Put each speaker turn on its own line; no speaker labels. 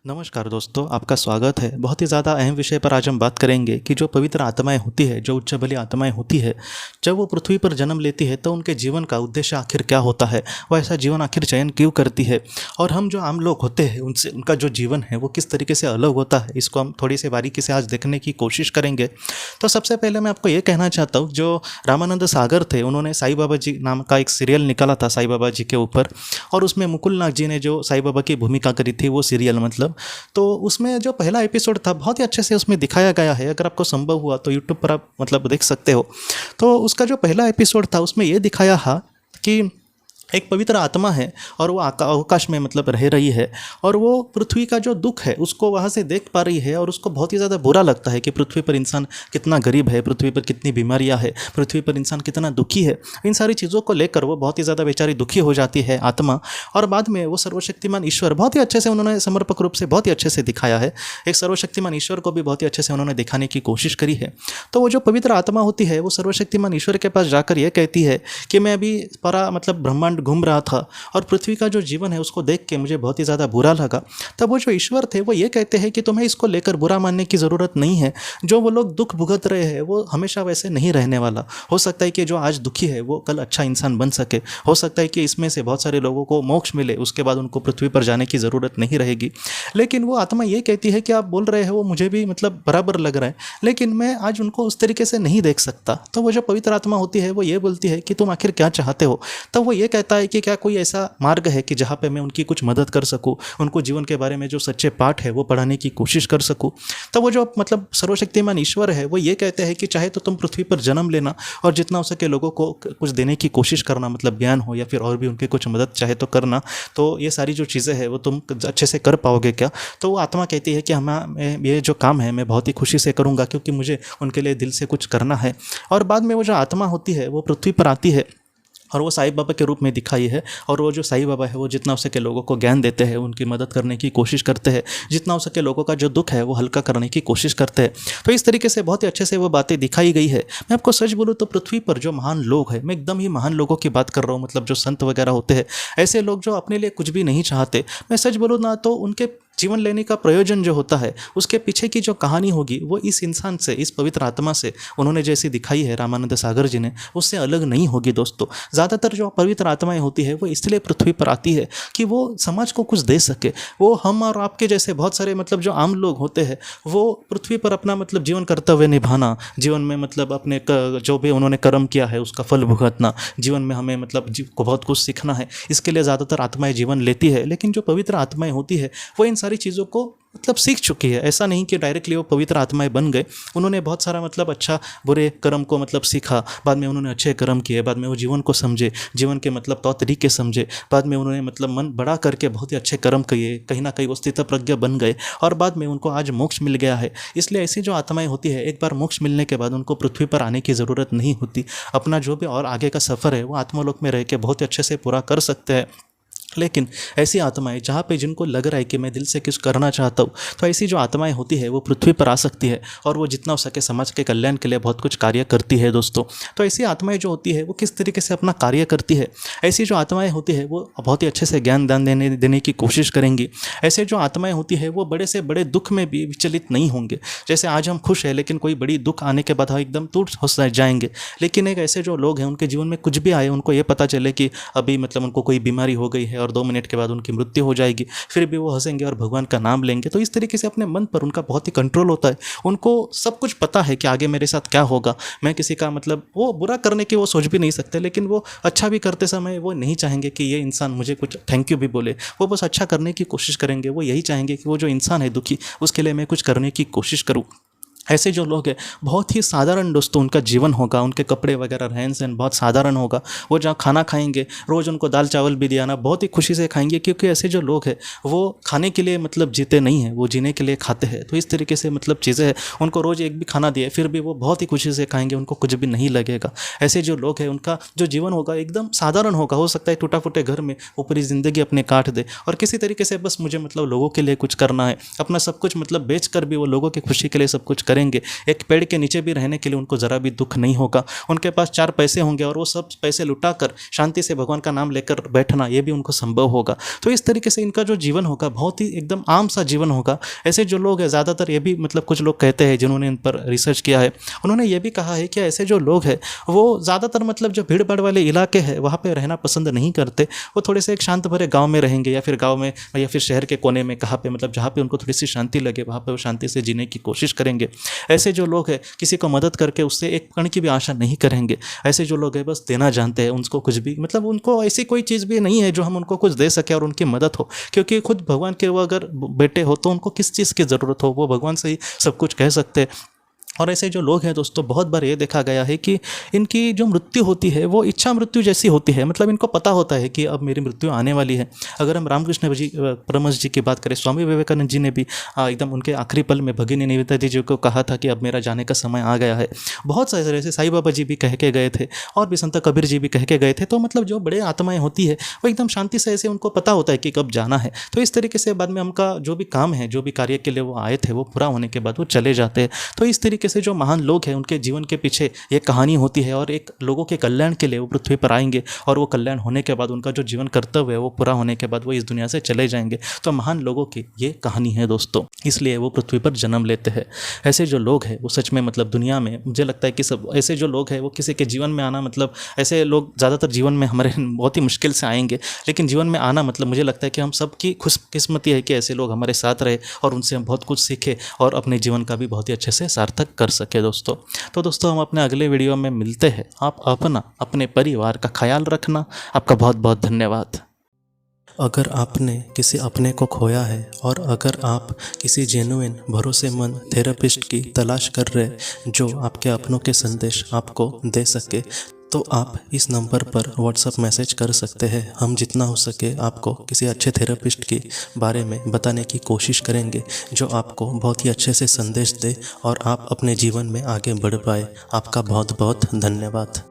नमस्कार दोस्तों, आपका स्वागत है। बहुत ही ज़्यादा अहम विषय पर आज हम बात करेंगे कि जो पवित्र आत्माएं होती है, जो उच्च बली आत्माएं होती है, जब वो पृथ्वी पर जन्म लेती है तो उनके जीवन का उद्देश्य आखिर क्या होता है, वो ऐसा जीवन आखिर चयन क्यों करती है, और हम जो आम लोग होते हैं उनसे उनका जो जीवन है वो किस तरीके से अलग होता है, इसको हम थोड़ी सी बारीकी से आज देखने की कोशिश करेंगे। तो सबसे पहले मैं आपको ये कहना चाहता हूँ, जो रामानंद सागर थे उन्होंने साईं बाबा जी नाम का एक सीरियल निकाला था साईं बाबा जी के ऊपर, और उसमें मुकुल नाग जी ने जो साईं बाबा की भूमिका करी थी वो सीरियल तो उसमें जो पहला एपिसोड था बहुत ही अच्छे से उसमें दिखाया गया है। अगर आपको संभव हुआ तो यूट्यूब पर आप देख सकते हो। तो उसका जो पहला एपिसोड था उसमें ये दिखाया था कि एक पवित्र आत्मा है और वो अवकाश में रह रही है, और वो पृथ्वी का जो दुख है उसको वहाँ से देख पा रही है, और उसको बहुत ही ज़्यादा बुरा लगता है कि पृथ्वी पर इंसान कितना गरीब है, पृथ्वी पर कितनी बीमारियाँ है, पृथ्वी पर इंसान कितना दुखी है। इन सारी चीज़ों को लेकर वो बहुत ही ज़्यादा बेचारी दुखी हो जाती है आत्मा। और बाद में वो सर्वशक्तिमान ईश्वर बहुत ही अच्छे से उन्होंने समर्पक रूप से बहुत ही अच्छे से दिखाया है। एक सर्वशक्तिमान ईश्वर को भी बहुत ही अच्छे से उन्होंने दिखाने की कोशिश करी है। तो वो जो पवित्र आत्मा होती है वो सर्वशक्तिमान ईश्वर के पास जाकर ये कहती है कि मैं अभी पूरा ब्रह्मांड घूम रहा था और पृथ्वी का जो जीवन है उसको देख के मुझे बहुत ही ज़्यादा बुरा लगा। तब वो जो ईश्वर थे वो ये कहते हैं कि तुम्हें इसको लेकर बुरा मानने की ज़रूरत नहीं है। जो वो लोग दुख भुगत रहे हैं वो हमेशा वैसे नहीं रहने वाला। हो सकता है कि जो आज दुखी है वो कल अच्छा इंसान बन सके। हो सकता है कि इसमें से बहुत सारे लोगों को मोक्ष मिले, उसके बाद उनको पृथ्वी पर जाने की ज़रूरत नहीं रहेगी। लेकिन वो आत्मा ये कहती है कि आप बोल रहे हो वो मुझे भी बराबर लग रहा है, लेकिन मैं आज उनको उस तरीके से नहीं देख सकता। तो वो जो पवित्र आत्मा होती है वो ये बोलती है कि तुम आखिर क्या चाहते हो। तब वो ये कहता है कि क्या कोई ऐसा मार्ग है कि जहाँ पे मैं उनकी कुछ मदद कर सकूँ, उनको जीवन के बारे में जो सच्चे पाठ है वो पढ़ाने की कोशिश कर सकूँ। तो वो जो सर्वशक्तिमान ईश्वर है वो ये कहते हैं कि चाहे तो तुम पृथ्वी पर जन्म लेना और जितना हो सके लोगों को कुछ देने की कोशिश करना, ज्ञान हो या फिर और भी उनकी कुछ मदद चाहे तो करना। तो ये सारी जो चीज़ें हैं वो तुम अच्छे से कर पाओगे क्या। तो वो आत्मा कहती है कि हमें ये जो काम है मैं बहुत ही खुशी से करूँगा, क्योंकि मुझे उनके लिए दिल से कुछ करना है। और बाद में वो जो आत्मा होती है वो पृथ्वी पर आती है और वो साईं बाबा के रूप में दिखाई है। और वो जो साईं बाबा है वो जितना हो सके लोगों को ज्ञान देते हैं, उनकी मदद करने की कोशिश करते हैं, जितना हो सके लोगों का जो दुख है वो हल्का करने की कोशिश करते हैं। तो इस तरीके से बहुत ही अच्छे से वो बातें दिखाई गई है। मैं आपको सच बोलूँ तो पृथ्वी पर जो महान लोग हैं, मैं एकदम ही महान लोगों की बात कर रहा हूँ, जो संत वगैरह होते हैं, ऐसे लोग जो अपने लिए कुछ भी नहीं चाहते, मैं सच बोलूँ ना तो उनके जीवन लेने का प्रयोजन जो होता है उसके पीछे की जो कहानी होगी वो इस इंसान से, इस पवित्र आत्मा से उन्होंने जैसी दिखाई है रामानंद सागर जी ने, उससे अलग नहीं होगी दोस्तों। ज़्यादातर जो पवित्र आत्माएं होती है वो इसलिए पृथ्वी पर आती है कि वो समाज को कुछ दे सके। वो हम और आपके जैसे बहुत सारे जो आम लोग होते हैं वो पृथ्वी पर अपना जीवन कर्तव्य निभाना, जीवन में अपने जो भी उन्होंने कर्म किया है उसका फल भुगतना, जीवन में हमें को बहुत कुछ सीखना है, इसके लिए ज़्यादातर आत्माएं जीवन लेती है। लेकिन जो पवित्र आत्माएं होती है वो इन सारी चीज़ों को सीख चुकी है। ऐसा नहीं कि डायरेक्टली वो पवित्र आत्माएं बन गए, उन्होंने बहुत सारा अच्छा बुरे कर्म को सीखा, बाद में उन्होंने अच्छे कर्म किए, बाद में वो जीवन को समझे, जीवन के तौर तरीके समझे, बाद में उन्होंने मन बड़ा करके बहुत ही अच्छे कर्म किए, कहीं ना कहीं वो स्थित प्रज्ञ बन गए और बाद में उनको आज मोक्ष मिल गया है। इसलिए ऐसी जो आत्माएं होती है एक बार मोक्ष मिलने के बाद उनको पृथ्वी पर आने की ज़रूरत नहीं होती। अपना जो भी और आगे का सफ़र है वो आत्मलोक में रह के बहुत ही अच्छे से पूरा कर सकते हैं। लेकिन ऐसी आत्माएं जहाँ पे जिनको लग रहा है कि मैं दिल से कुछ करना चाहता हूँ, तो ऐसी जो आत्माएं होती है वो पृथ्वी पर आ सकती है और वो जितना हो सके समाज के कल्याण के लिए बहुत कुछ कार्य करती है दोस्तों। तो ऐसी आत्माएं जो होती है वो किस तरीके से अपना कार्य करती है, ऐसी जो आत्माएं होती है वो बहुत ही अच्छे से ज्ञान दान देने की कोशिश करेंगी। ऐसे जो आत्माएं होती है वो बड़े से बड़े दुख में भी विचलित नहीं होंगे। जैसे आज हम खुश हैं लेकिन कोई बड़ी दुख आने के बाद हम एकदम टूट हो जाएंगे, लेकिन एक ऐसे जो लोग हैं उनके जीवन में कुछ भी आए, उनको ये पता चले कि अभी उनको कोई बीमारी हो गई है और 2 मिनट के बाद उनकी मृत्यु हो जाएगी, फिर भी वो हंसेंगे और भगवान का नाम लेंगे। तो इस तरीके से अपने मन पर उनका बहुत ही कंट्रोल होता है। उनको सब कुछ पता है कि आगे मेरे साथ क्या होगा। मैं किसी का वो बुरा करने की वो सोच भी नहीं सकते, लेकिन वो अच्छा भी करते समय वो नहीं चाहेंगे कि ये इंसान मुझे कुछ थैंक यू भी बोले। वो बस अच्छा करने की कोशिश करेंगे। वो यही चाहेंगे कि वो जो इंसान है दुखी, उसके लिए मैं कुछ करने की कोशिश करूँ। ऐसे जो लोग हैं बहुत ही साधारण दोस्तों उनका जीवन होगा, उनके कपड़े वगैरह रहन सहन बहुत साधारण होगा। वो जहाँ खाना खाएंगे रोज़ उनको दाल चावल भी दिया ना बहुत ही खुशी से खाएंगे, क्योंकि ऐसे जो लोग हैं वो खाने के लिए जीते नहीं हैं, वो जीने के लिए खाते हैं। तो इस तरीके से चीज़ें हैं, उनको रोज़ एक भी खाना दिए फिर भी वो बहुत ही खुशी से खाएंगे, उनको कुछ भी नहीं लगेगा। ऐसे जो लोग हैं उनका जो जीवन होगा एकदम साधारण होगा। हो सकता है टूटा फूटे घर में वो पूरी ज़िंदगी अपने काट दे और किसी तरीके से बस मुझे लोगों के लिए कुछ करना है, अपना सब कुछ बेच कर भी वो लोगों की खुशी के लिए सब कुछ करेंगे। एक पेड़ के नीचे भी रहने के लिए उनको ज़रा भी दुख नहीं होगा। उनके पास 4 पैसे होंगे और वो सब पैसे लुटाकर शांति से भगवान का नाम लेकर बैठना ये भी उनको संभव होगा। तो इस तरीके से इनका जो जीवन होगा बहुत ही एकदम आम सा जीवन होगा। ऐसे जो लोग हैं ज़्यादातर, ये भी मतलब कुछ लोग कहते हैं जिन्होंने इन पर रिसर्च किया है, उन्होंने ये भी कहा है कि ऐसे जो लोग हैं वो ज़्यादातर मतलब जो भीड़ भाड़ वाले इलाके हैं वहाँ पे रहना पसंद नहीं करते। वो थोड़े से एक शांत भरे गांव में रहेंगे, या फिर गांव में या फिर शहर के कोने में, कहाँ पे मतलब जहाँ पे उनको थोड़ी सी शांति लगे वहाँ पे वो शांति से जीने की कोशिश करेंगे। ऐसे जो लोग हैं किसी को मदद करके उससे एक कण की भी आशा नहीं करेंगे। ऐसे जो लोग हैं बस देना जानते हैं, उनको कुछ भी मतलब उनको ऐसी कोई चीज़ भी नहीं है जो हम उनको कुछ दे सके और उनकी मदद हो, क्योंकि खुद भगवान के वो अगर बेटे हो तो उनको किस चीज़ की ज़रूरत हो, वो भगवान से ही सब कुछ कह सकते हैं। और ऐसे जो लोग हैं दोस्तों, बहुत बार ये देखा गया है कि इनकी जो मृत्यु होती है वो इच्छा मृत्यु जैसी होती है। मतलब इनको पता होता है कि अब मेरी मृत्यु आने वाली है। अगर हम रामकृष्ण जी परमहंस जी की बात करें, स्वामी विवेकानंद जी ने भी एकदम उनके आखिरी पल में भगिनी निवेदिता जी को कहा था कि अब मेरा जाने का समय आ गया है। बहुत सारे ऐसे साईं बाबा जी भी कह के गए थे और भी संत कबीर जी भी कह के गए थे। तो मतलब जो बड़े आत्माएं होती है वो एकदम शांति से ऐसे उनको पता होता है कि कब जाना है। तो इस तरीके से बाद में उनका जो भी काम है, जो भी कार्य के लिए वो आए थे, वो पूरा होने के बाद वो चले जाते हैं। तो इस तरीके से जो महान लोग हैं उनके जीवन के पीछे ये कहानी होती है और एक लोगों के कल्याण के लिए वो पृथ्वी पर आएंगे और वो कल्याण होने के बाद उनका जो जीवन कर्तव्य है वो पूरा होने के बाद वो इस दुनिया से चले जाएंगे। तो महान लोगों की ये कहानी है दोस्तों, इसलिए वो पृथ्वी पर जन्म लेते हैं। ऐसे जो लोग हैं वो सच में मतलब दुनिया में मुझे लगता है कि सब ऐसे जो लोग हैं वो किसी के जीवन में आना, मतलब ऐसे लोग ज़्यादातर जीवन में हमारे बहुत ही मुश्किल से आएंगे, लेकिन जीवन में आना मतलब मुझे लगता है कि हम सबकी खुशकिस्मती है कि ऐसे लोग हमारे साथ रहे और उनसे हम बहुत कुछ सीखे और अपने जीवन का भी बहुत ही अच्छे से सार्थक कर सके दोस्तों। तो दोस्तों हम अपने अगले वीडियो में मिलते हैं। आप अपने परिवार का ख्याल रखना। आपका बहुत बहुत धन्यवाद।
अगर आपने किसी अपने को खोया है और अगर आप किसी जेन्युइन भरोसेमंद थेरेपिस्ट की तलाश कर रहे जो आपके अपनों के संदेश आपको दे सके, तो आप इस नंबर पर व्हाट्सएप मैसेज कर सकते हैं। हम जितना हो सके आपको किसी अच्छे थेरेपिस्ट के बारे में बताने की कोशिश करेंगे जो आपको बहुत ही अच्छे से संदेश दे और आप अपने जीवन में आगे बढ़ पाए। आपका बहुत बहुत धन्यवाद।